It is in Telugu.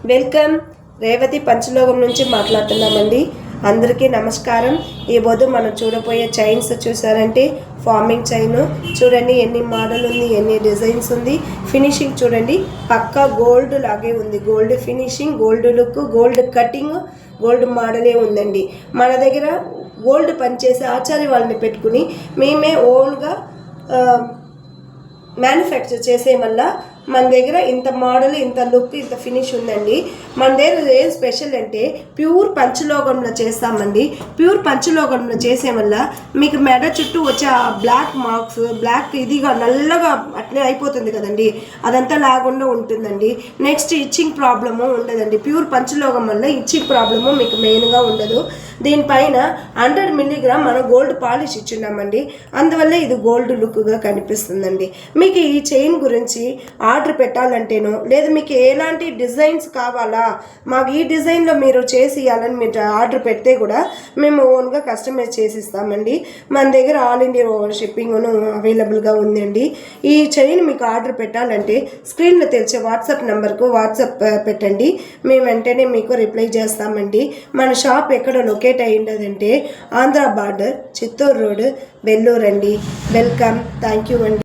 వెల్కమ్. రేవతి పంచలోకం నుంచి మాట్లాడుతున్నామండి. అందరికీ నమస్కారం. ఈ బొద్దు మనం చూడబోయే చైన్స్ చూసారంటే ఫార్మింగ్ చైన్ చూడండి, ఎన్ని మోడల్ ఉంది, ఎన్ని డిజైన్స్ ఉంది. ఫినిషింగ్ చూడండి, పక్కా గోల్డ్ లాగే ఉంది. Gold finishing, gold look, gold cutting, gold మోడలే ఉందండి. మన దగ్గర గోల్డ్ పనిచేసే ఆచార్య వాళ్ళని పెట్టుకుని మేమే ఓన్గా మ్యానుఫ్యాక్చర్ చేసే వల్ల మన దగ్గర ఇంత మోడల్, ఇంత లుక్, ఇంత ఫినిష్ ఉందండి. మన దగ్గర ఏం స్పెషల్ అంటే ప్యూర్ పంచలోకంలో చేస్తామండి. ప్యూర్ పంచలోకంలో చేసే వల్ల మీకు మెడ చుట్టూ వచ్చే ఆ బ్లాక్ మార్క్స్, బ్లాక్ ఇదిగా నల్లగా అట్లే అయిపోతుంది కదండి, అదంతా లాకుండా ఉంటుందండి. నెక్స్ట్ ఇచ్చింగ్ ప్రాబ్లము ఉండదండి. ప్యూర్ పంచలోకం వల్ల ఇచ్చింగ్ ప్రాబ్లము మీకు మెయిన్గా ఉండదు. దీనిపైన 100 మిల్లీగ్రామ్ మనం గోల్డ్ పాలిష్ ఇచ్చున్నామండి. అందువల్ల ఇది గోల్డ్ లుక్గా కనిపిస్తుందండి. మీకు ఈ చైన్ గురించి ఆర్డర్ పెట్టాలంటేనో, లేదా మీకు ఎలాంటి డిజైన్స్ కావాలా, మాకు ఈ డిజైన్లో మీరు చేసి ఇవ్వాలని మీరు ఆర్డర్ పెడితే కూడా మేము ఓన్గా కస్టమైజ్ చేసి ఇస్తామండి. మన దగ్గర ఆల్ ఇండియా షిప్పింగ్ను అవైలబుల్గా ఉందండి. ఈ చైన్ మీకు ఆర్డర్ పెట్టాలంటే స్క్రీన్లో తెలిసే వాట్సాప్ నెంబర్కు వాట్సాప్ పెట్టండి, మేము వెంటనే మీకు రిప్లై చేస్తామండి. మన షాప్ ఎక్కడ లొకేట్ అయ్యిందంటే ఆంధ్ర బార్డర్, చిత్తూరు రోడ్, వెల్లూరు అండి. వెల్కమ్. థ్యాంక్ యూ అండి.